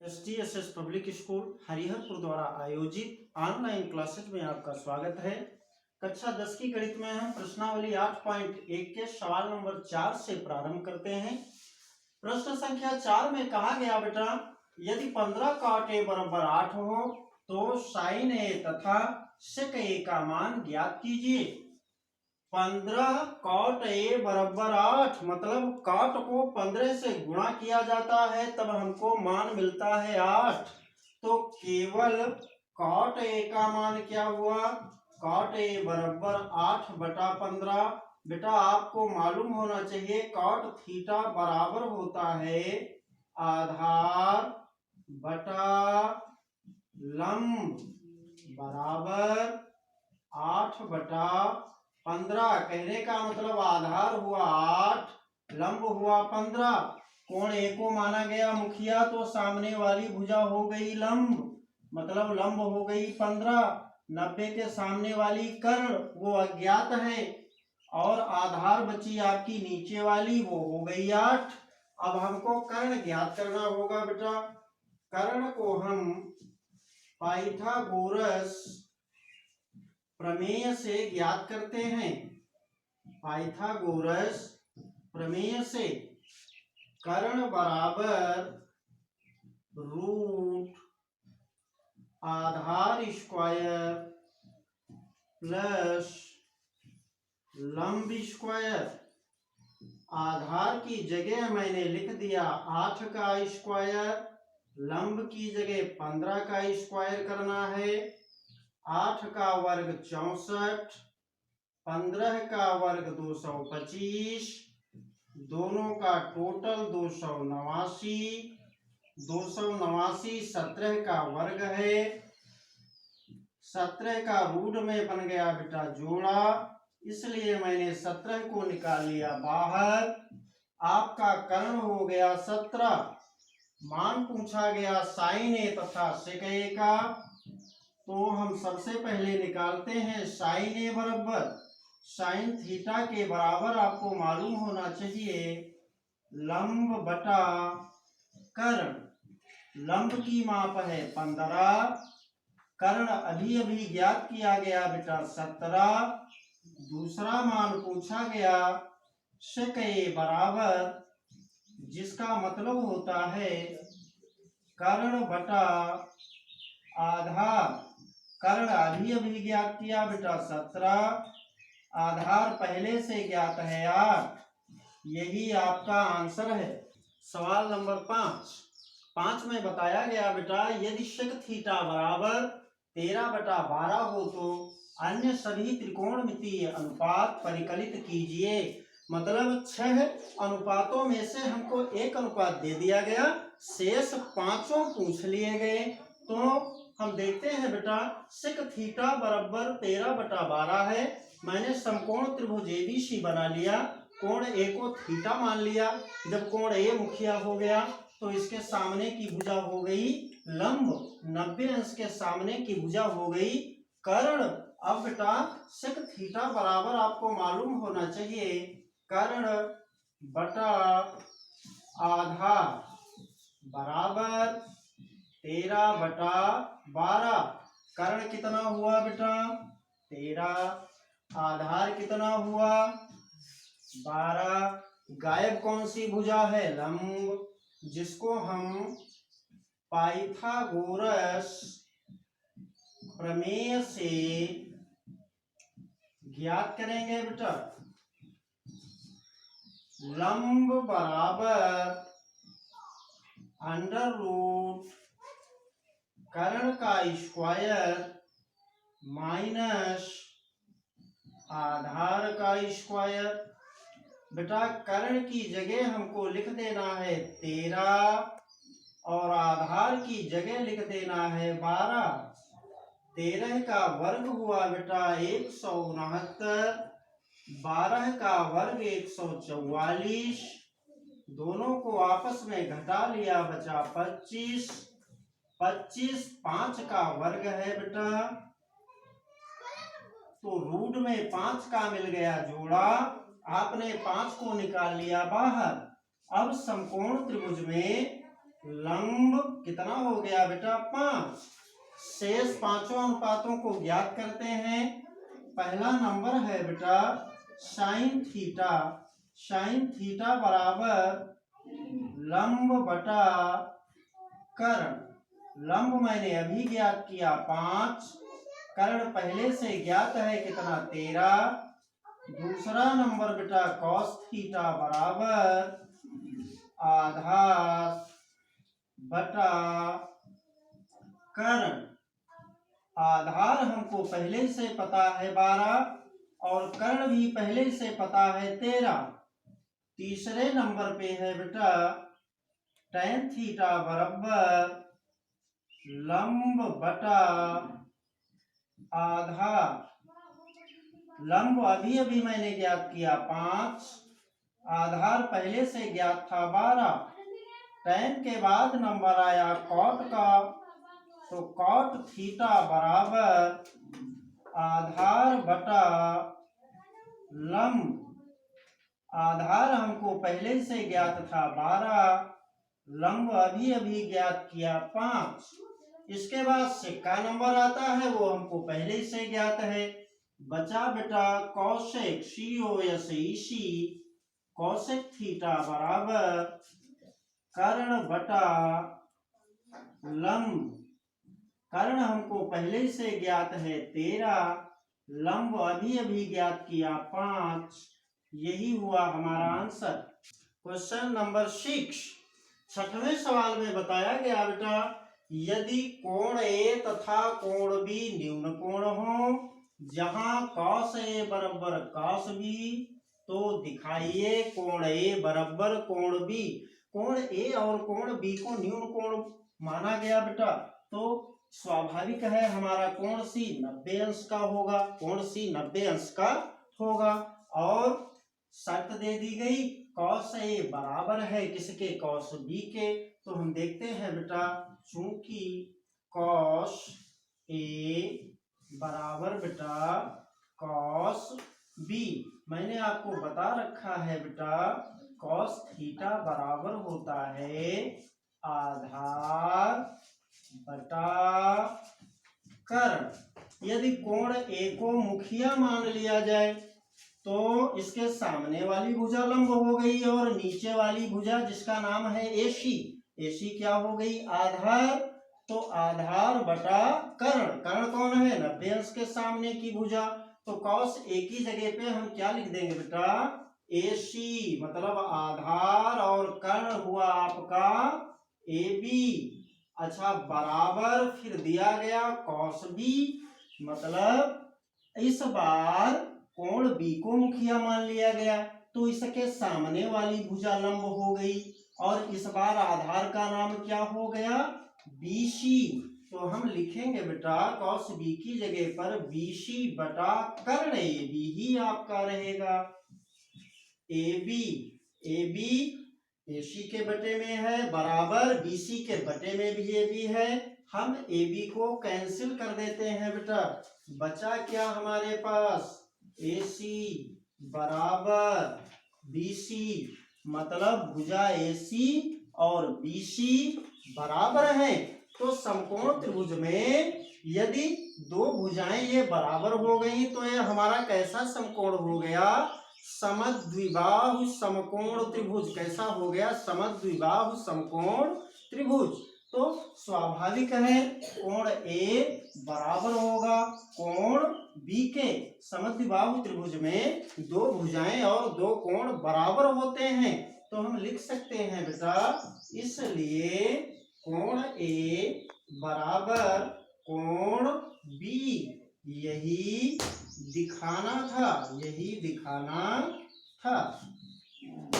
STSS public school Hariharpur द्वारा आयोजित online classes में आपका स्वागत है। कक्षा 10 की गणित में हम प्रश्नावली 8.1 के सवाल नंबर 4 से प्रारंभ करते हैं। प्रश्न संख्या 4 में कहा गया बेटा, यदि 15 cot a बराबर 8 हो तो sin a तथा sec a का मान ज्ञात कीजिए। 15 cot a बराबर 8 मतलब cot को 15 से गुणा किया जाता है तब हमको मान मिलता है 8। तो केवल cot a का मान क्या हुआ? cot a बराबर 8/15। बेटा आपको मालूम होना चाहिए cot थीटा बराबर होता है आधार बटा लंब बराबर 8/15। कहने का मतलब आधार हुआ 8, लंब हुआ 15। कोण ए को माना गया मुखिया तो सामने वाली भुजा हो गई लंब, मतलब लंब हो गई 15। 90 के सामने वाली कर्ण वो अज्ञात है और आधार बची आपकी नीचे वाली वो हो गई 8। अब हमको कर्ण ज्ञात करना होगा बेटा। कर्ण को हम पाइथागोरस प्रमेय से ज्ञात करते हैं। पाइथागोरस प्रमेय से कर्ण बराबर रूट आधार स्क्वायर प्लस लंब स्क्वायर। आधार की जगह मैंने लिख दिया 8 का स्क्वायर, लंब की जगह 15 का स्क्वायर करना है। 8 का वर्ग 64, 15 का वर्ग 225, दोनों का टोटल 289। 289 17 का वर्ग है। 17 का रूट में बन गया बेटा जोड़ा, इसलिए मैंने 17 को निकाल लिया बाहर। आपका कर्ण हो गया 17। मान पूछा गया sin a तथा sec a का, तो हम सबसे पहले निकालते हैं sin a बराबर sin थीटा के बराबर आपको मालूम होना चाहिए लंब बटा कर्ण। लंब की माप है 15, कर्ण अभी अभी ज्ञात किया गया बेटा 17। दूसरा मान पूछा गया sec a बराबर, जिसका मतलब होता है कर्ण बटा आधार। कर्ण अभी अभी ज्ञात किया बेटा 17, आधार पहले से ज्ञात है 8। यही आपका आंसर है। सवाल नंबर 5 में बताया गया बेटा, यदि sec थीटा बराबर 13/12 हो तो अन्य सभी त्रिकोणमितीय अनुपात परिकलित कीजिए। मतलब 6 अनुपातों में से हमको एक अनुपात दे दिया गया, शेष 5 पूछ लिए गए। तो हम देखते हैं बेटा, sec थीटा बराबर 13/12 है। मैंने समकोण त्रिभुज ABC बना लिया, कोण A को थीटा मान लिया। जब कोण A मुखिया हो गया तो इसके सामने की भुजा हो गई लंब, 90 अंश के सामने की भुजा हो गई कर्ण। अब बेटा sec थीटा बराबर आपको मालूम होना चाहिए कर्ण बटा आधार बराबर 13/12। कर्ण कितना हुआ बेटा 13, आधार कितना हुआ 12। गायब कौन सी भुजा है लंब, जिसको हम पाइथागोरस प्रमेय से ज्ञात करेंगे बेटा। लंब बराबर अंडर रूट कर्ण का स्क्वायर माइनस आधार का स्क्वायर। बेटा कर्ण की जगह हमको लिख देना है 13 और आधार की जगह लिख देना है 12। 13 का वर्ग हुआ बेटा 169, 12 का वर्ग 144। दोनों को आपस में घटा लिया, बचा 25। 25 5 का वर्ग है बेटा, तो रूट में 5 का मिल गया जोड़ा। आपने 5 को निकाल लिया बाहर। अब समकोण त्रिभुज में लंब कितना हो गया बेटा 5। शेष पांचों अनुपातों को ज्ञात करते हैं। पहला नंबर है बेटा साइन थीटा। साइन थीटा बराबर लंब बटा कर्ण। लंब मैंने अभी ज्ञात किया 5, कर्ण पहले से ज्ञात है कितना 13। दूसरा नंबर बेटा कॉस थीटा बराबर आधार बटा कर्ण। आधार हमको पहले से पता है 12 और कर्ण भी पहले से पता है 13। तीसरे नंबर पे है बेटा tan थीटा बराबर लंब बटा आधार। लंब अभी अभी मैंने ज्ञात किया 5, आधार पहले से ज्ञात था 12। tan के बाद नंबर आया cot का, तो cot थीटा बराबर आधार बटा लंब। आधार हमको पहले से ज्ञात था 12, लंब अभी अभी ज्ञात किया 5। इसके बाद सिक्का नंबर आता है वो हमको पहले से ज्ञात है। बचा बेटा कौशिक COSEC कौशिक थीटा बराबर कर्ण बटा लंब। कर्ण हमको पहले से ज्ञात है 13, लंब अभी अभी ज्ञात किया 5। यही हुआ हमारा आंसर। क्वेश्चन नंबर 6, छठवें सवाल में बताया गया बेटा यदि कोण A तथा कोण B न्यून कोण हो, जहां cos A बराबर cos B, तो दिखाइए कोण A बराबर कोण B। कोण A और कोण B को न्यून कोण माना गया बेटा, तो स्वाभाविक है हमारा कोण C 90 अंश का होगा। कोण C 90 अंश का होगा और शर्त दे दी गई cos A बराबर है किसके cos B के। तो हम देखते हैं बेटा चूंकि cos A बराबर बेटा cos B, मैंने आपको बता रखा है बेटा cos थीटा बराबर होता है आधार बटा कर्ण। यदि कोण A को मुखिया मान लिया जाए तो इसके सामने वाली भुजा लंब हो गई और नीचे वाली भुजा जिसका नाम है AC, AC क्या हो गई आधार। तो आधार बटा कर्ण, कर्ण कौन है 90 अंश के सामने की भुजा, तो cos A की जगह पे हम क्या लिख देंगे बेटा AC, मतलब आधार और कर्ण हुआ आपका AB। अच्छा बराबर फिर दिया गया cos B, मतलब इस बार कोण B को मुखिया मान लिया गया तो इसके सामने वाली भुजा लंब हो गई और इस बार आधार का नाम क्या हो गया BC। तो हम लिखेंगे बेटा cos B की जगह पर BC बटा कर्ण AB ही आपका रहेगा। AB AC के बटे में है बराबर BC के बटे में भी AB है। हम AB को कैंसिल कर देते हैं बेटा, बचा क्या हमारे पास AC बराबर BC, मतलब भुजा AC और BC बराबर हैं। तो समकोण त्रिभुज में यदि दो भुजाएं ये बराबर हो गई तो ये हमारा कैसा समकोण हो गया समद्विबाहु समकोण त्रिभुज। कैसा हो गया समद्विबाहु समकोण त्रिभुज। तो स्वाभाविक है कोण A बराबर होगा कोण B के। समद्विबाहु त्रिभुज में दो भुजाएं और दो कोण बराबर होते हैं, तो हम लिख सकते हैं बेटा इसलिए कोण A बराबर कोण B। यही दिखाना था, यही दिखाना था।